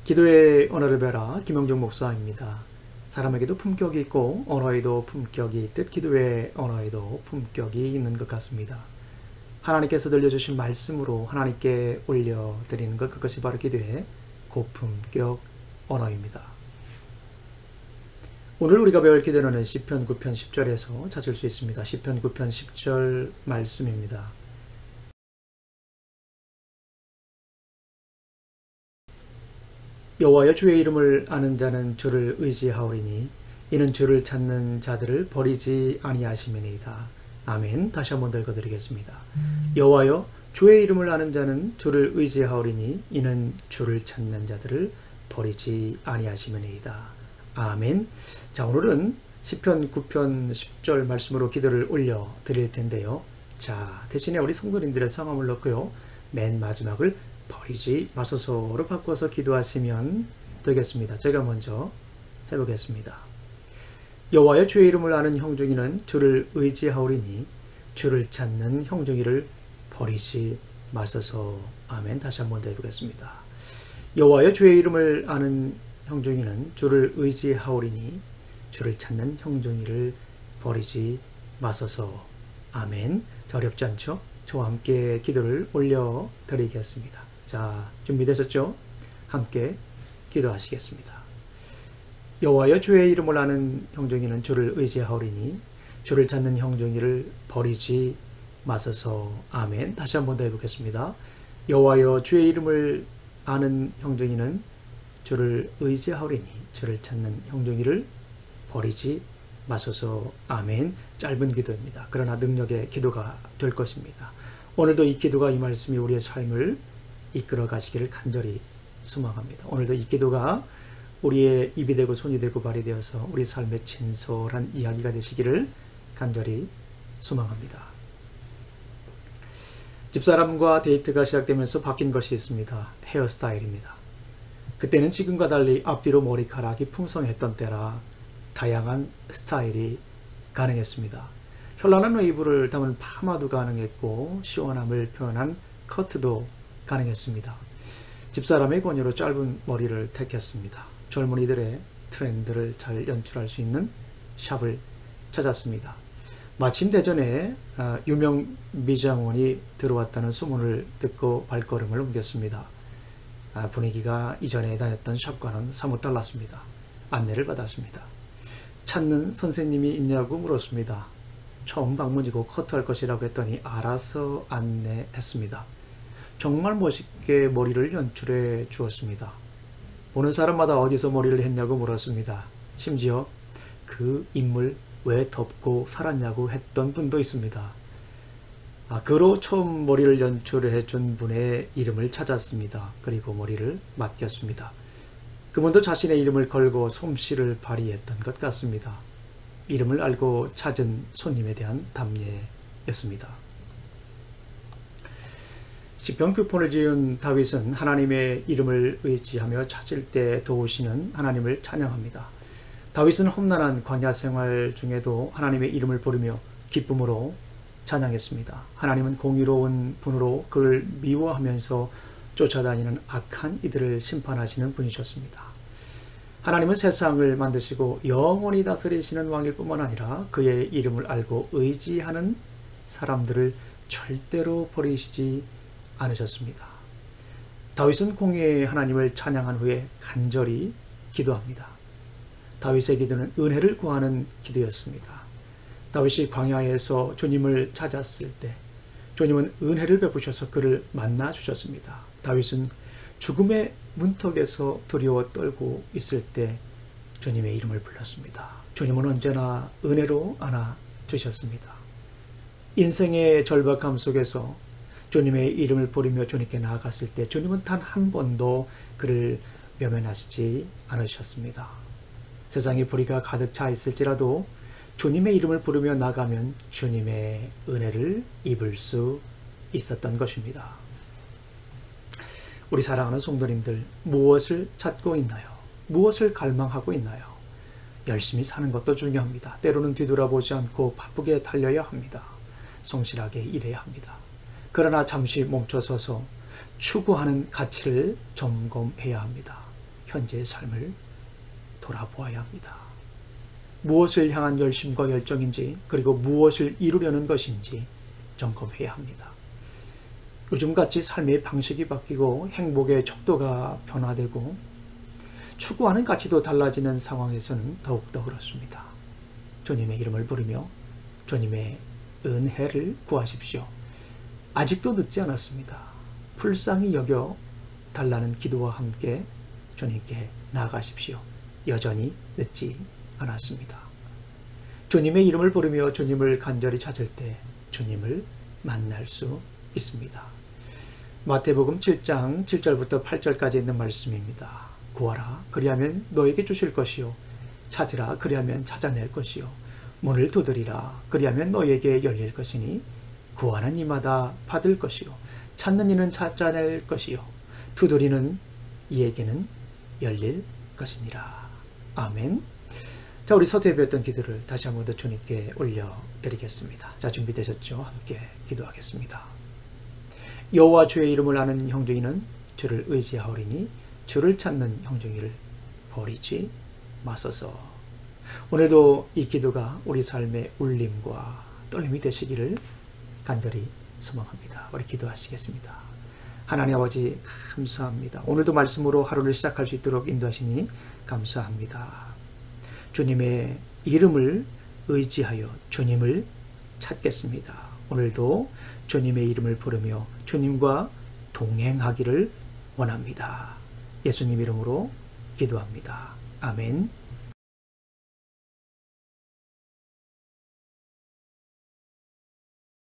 기도의 언어를 배라 김영중 목사입니다. 사람에게도 품격이 있고 언어에도 품격이 있듯 기도의 언어에도 품격이 있는 것 같습니다. 하나님께서 들려주신 말씀으로 하나님께 올려드리는 것, 그것이 바로 기도의 고품격 언어입니다. 오늘 우리가 배울 기도는 시편 9편 10절에서 찾을 수 있습니다. 시편 9편 10절 말씀입니다. 여호와여, 주의 이름을 아는 자는 주를 의지하오리니 이는 주를 찾는 자들을 버리지 아니하심이니이다. 아멘. 다시 한번 읽어드리겠습니다. 여호와여, 주의 이름을 아는 자는 주를 의지하오리니 이는 주를 찾는 자들을 버리지 아니하심이니이다. 아멘. 자, 오늘은 시편 9편 10절 말씀으로 기도를 올려 드릴 텐데요. 자, 대신에 우리 성도님들의 성함을 넣고요, 맨 마지막을 버리지 마소서로 바꿔서 기도하시면 되겠습니다. 제가 먼저 해보겠습니다. 여호와여, 주의 이름을 아는 형중이는 주를 의지하오리니 주를 찾는 형중이를 버리지 마소서. 아멘. 다시 한번 더 해보겠습니다. 여호와여, 주의 이름을 아는 형중이는 주를 의지하오리니 주를 찾는 형중이를 버리지 마소서. 아멘. 어렵지 않죠? 저와 함께 기도를 올려 드리겠습니다. 자, 준비되셨죠? 함께 기도하시겠습니다. 여호와여, 주의 이름을 아는 형중이는 주를 의지하오리니 주를 찾는 형중이를 버리지 마소서. 아멘. 다시 한번 더 해보겠습니다. 여호와여, 주의 이름을 아는 형중이는 주를 의지하오리니 주를 찾는 형중이를 버리지 마소서. 아멘. 짧은 기도입니다. 그러나 능력의 기도가 될 것입니다. 오늘도 이 기도가, 이 말씀이 우리의 삶을 이끌어 가시기를 간절히 소망합니다. 오늘도 이 기도가 우리의 입이 되고 손이 되고 발이 되어서 우리 삶의 진솔한 이야기가 되시기를 간절히 소망합니다. 집사람과 데이트가 시작되면서 바뀐 것이 있습니다. 헤어스타일입니다. 그때는 지금과 달리 앞뒤로 머리카락이 풍성했던 때라 다양한 스타일이 가능했습니다. 현란한 웨이브를 담은 파마도 가능했고 시원함을 표현한 커트도 가능했습니다. 집사람의 권유로 짧은 머리를 택했습니다. 젊은이들의 트렌드를 잘 연출할 수 있는 샵을 찾았습니다. 마침 대전에 유명 미장원이 들어왔다는 소문을 듣고 발걸음을 옮겼습니다. 분위기가 이전에 다녔던 샵과는 사뭇 달랐습니다. 안내를 받았습니다. 찾는 선생님이 있냐고 물었습니다. 처음 방문이고 커트할 것이라고 했더니 알아서 안내했습니다. 정말 멋있게 머리를 연출해 주었습니다. 보는 사람마다 어디서 머리를 했냐고 물었습니다. 심지어 그 인물 왜 덮고 살았냐고 했던 분도 있습니다. 그로 처음 머리를 연출해 준 분의 이름을 찾았습니다. 그리고 머리를 맡겼습니다. 그분도 자신의 이름을 걸고 솜씨를 발휘했던 것 같습니다. 이름을 알고 찾은 손님에 대한 답례였습니다. 시편 9편을 지은 다윗은 하나님의 이름을 의지하며 찾을 때 도우시는 하나님을 찬양합니다. 다윗은 험난한 광야 생활 중에도 하나님의 이름을 부르며 기쁨으로 찬양했습니다. 하나님은 공의로운 분으로 그를 미워하면서 쫓아다니는 악한 이들을 심판하시는 분이셨습니다. 하나님은 세상을 만드시고 영원히 다스리시는 왕일 뿐만 아니라 그의 이름을 알고 의지하는 사람들을 절대로 버리시지 않으셨습니다. 다윗은 공의의 하나님을 찬양한 후에 간절히 기도합니다. 다윗의 기도는 은혜를 구하는 기도였습니다. 다윗이 광야에서 주님을 찾았을 때 주님은 은혜를 베푸셔서 그를 만나 주셨습니다. 다윗은 죽음의 문턱에서 두려워 떨고 있을 때 주님의 이름을 불렀습니다. 주님은 언제나 은혜로 안아주셨습니다. 인생의 절박함 속에서 주님의 이름을 부르며 주님께 나아갔을 때 주님은 단 한 번도 그를 외면하시지 않으셨습니다. 세상에 불의가 가득 차 있을지라도 주님의 이름을 부르며 나가면 주님의 은혜를 입을 수 있었던 것입니다. 우리 사랑하는 성도님들, 무엇을 찾고 있나요? 무엇을 갈망하고 있나요? 열심히 사는 것도 중요합니다. 때로는 뒤돌아보지 않고 바쁘게 달려야 합니다. 성실하게 일해야 합니다. 그러나 잠시 멈춰서서 추구하는 가치를 점검해야 합니다. 현재의 삶을 돌아보아야 합니다. 무엇을 향한 열심과 열정인지, 그리고 무엇을 이루려는 것인지 점검해야 합니다. 요즘같이 삶의 방식이 바뀌고 행복의 척도가 변화되고 추구하는 가치도 달라지는 상황에서는 더욱더 그렇습니다. 주님의 이름을 부르며 주님의 은혜를 구하십시오. 아직도 늦지 않았습니다. 불쌍히 여겨 달라는 기도와 함께 주님께 나아가십시오. 여전히 늦지 않았습니다. 주님의 이름을 부르며 주님을 간절히 찾을 때 주님을 만날 수 있습니다. 마태복음 7장 7절부터 8절까지 있는 말씀입니다. 구하라, 그리하면 너에게 주실 것이요. 찾으라, 그리하면 찾아낼 것이요. 문을 두드리라, 그리하면 너에게 열릴 것이니 구하는 이마다 받을 것이요. 찾는 이는 찾아낼 것이요. 두드리는 이에게는 열릴 것이니라. 아멘. 자, 우리 서두에 배웠던 기도를 다시 한번 더 주님께 올려드리겠습니다. 자, 준비되셨죠? 함께 기도하겠습니다. 여호와 주의 이름을 아는 형제이는 주를 의지하오리니 주를 찾는 형제이를 버리지 마소서. 오늘도 이 기도가 우리 삶의 울림과 떨림이 되시기를 간절히 소망합니다. 우리 기도하시겠습니다. 하나님 아버지 감사합니다. 오늘도 말씀으로 하루를 시작할 수 있도록 인도하시니 감사합니다. 주님의 이름을 의지하여 주님을 찾겠습니다. 오늘도 주님의 이름을 부르며 주님과 동행하기를 원합니다. 예수님 이름으로 기도합니다. 아멘.